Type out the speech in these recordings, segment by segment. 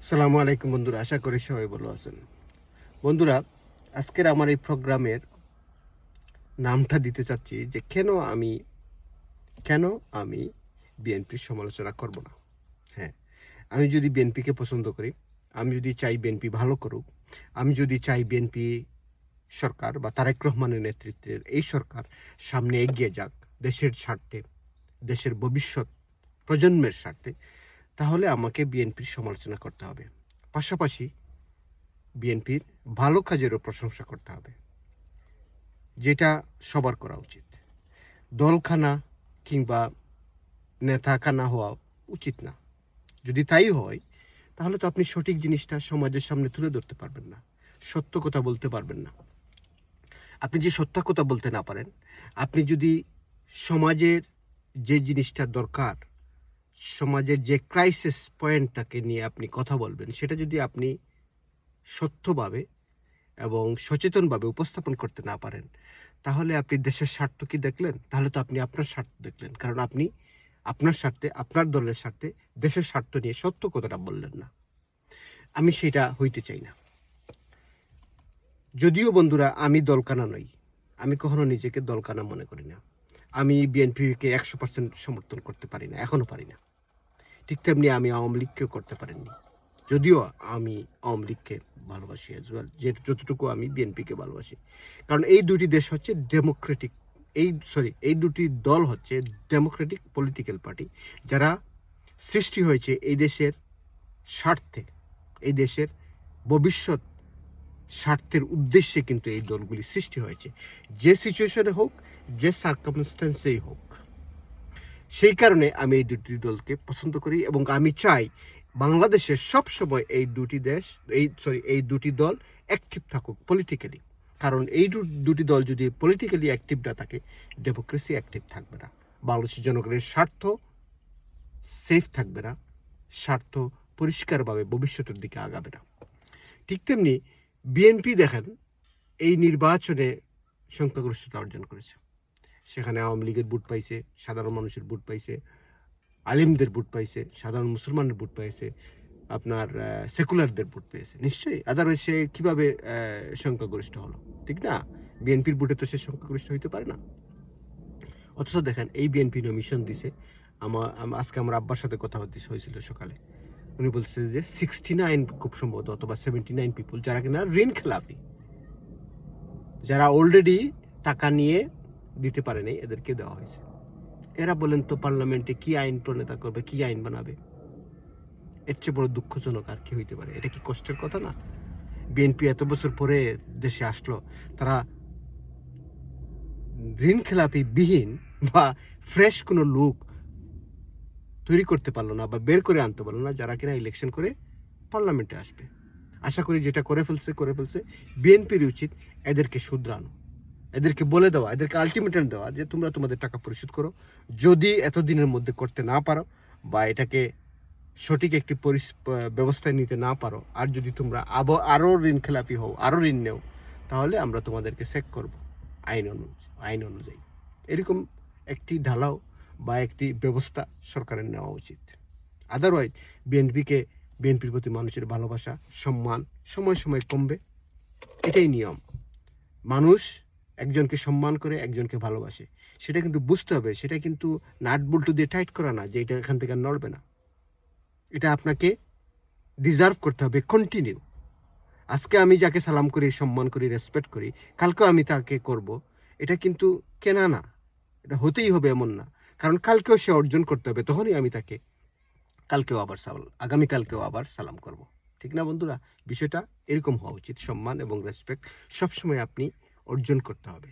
আসসালামু আলাইকুম বন্ধুরা, আশা করি সবাই ভালো আছেন। বন্ধুরা, আজকের আমার এই প্রোগ্রামের নামটা দিতে চাচ্ছি যে কেন আমি বিএনপির সমালোচনা করব না। হ্যাঁ, আমি যদি বিএনপিকে পছন্দ করি, আমি যদি চাই বিএনপি ভালো করুক, আমি যদি চাই বিএনপি সরকার বা তারেক রহমানের নেতৃত্বের এই সরকার সামনে এগিয়ে যাক দেশের স্বার্থে, দেশের ভবিষ্যৎ প্রজন্মের স্বার্থে, তাহলে আমাকে বিএনপির সমালোচনা করতে হবে। পাশাপাশি বিএনপির ভালো কাজেরও প্রশংসা করতে হবে, যেটা সবার করা উচিত। দলখানা কিংবা নেতাখানা হওয়া উচিত না। যদি তাই হয়, তাহলে তো আপনি সঠিক জিনিসটা সমাজের সামনে তুলে ধরতে পারবেন না, সত্য কথা বলতে পারবেন না। আপনি যে সত্য কথা বলতে না পারেন, আপনি যদি সমাজের যে জিনিসটা দরকার, সমাজের যে ক্রাইসিস পয়েন্টটাকে নিয়ে আপনি কথা বলবেন, সেটা যদি আপনি সত্যভাবে এবং সচেতনভাবে উপস্থাপন করতে না পারেন, তাহলে আপনি দেশের স্বার্থ কি দেখলেন? তাহলে তো আপনি আপনার স্বার্থ দেখলেন। কারণ আপনি আপনার স্বার্থে, আপনার দলের স্বার্থে, দেশের স্বার্থ নিয়ে সত্য কথাটা বললেন না। আমি সেটা হইতে চাই না। যদিও বন্ধুরা আমি দলকানা নই, আমি কখনো নিজেকে দলকানা মনে করি না। আমি বিএনপিকে 100% সমর্থন করতে পারি না, এখনো পারি না। ঠিক তেমনি আমি আওয়ামী লীগকেও করতে পারিনি। যদিও আমি আওয়ামী লীগকে ভালোবাসি অ্যাজ ওয়েল, যে যতটুকু আমি বিএনপিকে ভালোবাসি। কারণ এই দুটি দেশ হচ্ছে ডেমোক্রেটিক, এই দুটি দল হচ্ছে ডেমোক্রেটিক পলিটিক্যাল পার্টি, যারা সৃষ্টি হয়েছে এই দেশের স্বার্থে, এই দেশের ভবিষ্যৎ স্বার্থের উদ্দেশ্যে কিন্তু এই দলগুলি সৃষ্টি হয়েছে, যে সিচুয়েশনে হোক, যে সার্কামস্টেন্সেই হোক। সেই কারণে আমি এই দুটি দলকে পছন্দ করি এবং আমি চাই বাংলাদেশের সবসময় এই দুটি দল অ্যাক্টিভ থাকুক পলিটিক্যালি। কারণ এই দুটি দল যদি পলিটিক্যালি অ্যাক্টিভ না থাকে, ডেমোক্রেসি অ্যাক্টিভ থাকবে না, বাংলাদেশের জনগণের স্বার্থ সেফ থাকবে না, স্বার্থ পরিষ্কারভাবে ভবিষ্যতের দিকে আগাবে না। ঠিক তেমনি বিএনপি দেখেন এই নির্বাচনে সংখ্যাগরিষ্ঠতা অর্জন করেছে। সেখানে আওয়ামী লীগের ভোট পাইছে, সাধারণ মানুষের ভোট পাইছে, আলিমদের ভোট পাইছে, সাধারণ মুসলমানের ভোট পাইছে, আপনার সেকুলারদের ভোট পেয়েছে। নিশ্চয়ই, আদারওয়াইজ সে কীভাবে সংখ্যাগরিষ্ঠ হলো? ঠিক না? বিএনপির ভোটে তো সে সংখ্যাগরিষ্ঠ হইতে পারে না। অথচ দেখেন এই বিএনপি নমিশন দিছে। আজকে আমার আব্বার সাথে কথা হয়েছিল সকালে। উনি বলছে যে 69 খুব সম্ভবত, অথবা 79 পিপুল যারা কিনা ঋণ খেলাপি, যারা অলরেডি টাকা নিয়ে দিতে পারে নাই, এদেরকে দেওয়া হয়েছে। এরা বলেন তো পার্লামেন্টে কি আইন প্রণেতা করবে, কি আইন বানাবে? এর চেয়ে বড় দুঃখজনক আর কি হইতে পারে? এটা কি কষ্টের কথা না? বিএনপি এত বছর পরে দেশে আসলো, তারা ঋণ খেলাপি বিহীন বা ফ্রেশ কোনো লোক তৈরি করতে পারলো না বা বের করে আনতে পারলো না, যারা কিনা ইলেকশন করে পার্লামেন্টে আসবে। আশা করি যেটা করে ফেলছে বিএনপির উচিত এদেরকে শুধরানো, এদেরকে বলে দেওয়া, এদেরকে আলটিমেটাম দেওয়া যে তোমরা তোমাদের টাকা পরিশোধ করো। যদি এতদিনের মধ্যে করতে না পারো বা এটাকে সঠিক একটি ব্যবস্থায় নিতে না পারো, আর যদি তোমরা আরও ঋণ খেলাপি হও, আরও ঋণ নেও, তাহলে আমরা তোমাদেরকে চেক করব আইন অনুযায়ী। এরকম একটি ঢালাও বা একটি ব্যবস্থা সরকারের নেওয়া উচিত। আদারওয়াইজ বিএনপির প্রতি মানুষের ভালোবাসা, সম্মান সময় সময় কমবে। এটাই নিয়ম। মানুষ একজনকে সম্মান করে, একজনকে ভালোবাসে। সেটা কিন্তু বুঝতে হবে, সেটা কিন্তু নাট বল্টু দিয়ে টাইট করা না যে এটা এখান থেকে নড়বে না। এটা আপনাকে ডিজার্ভ করতে হবে কন্টিনিউ। আজকে আমি যাকে সালাম করি, সম্মান করি, রেসপেক্ট করি, কালকেও আমি তাকে করব, এটা কিন্তু কেনা না, এটা হতেই হবে এমন না। কারণ কালকেও সে অর্জন করতে হবে, তখনই আমি তাকে আগামীকালকেও আবার সালাম করব। ঠিক না বন্ধুরা? বিষয়টা এরকম হওয়া উচিত। সম্মান এবং রেসপেক্ট সবসময় আপনি অর্জন করতে হবে।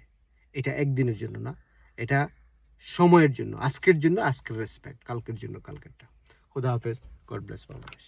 এটা একদিনের জন্য না, এটা সময়ের জন্য, আজকের জন্য আজকের রেসপেক্ট, কালকের জন্য কালকেরটা। খোদা হাফেজ। God bless Bangladesh.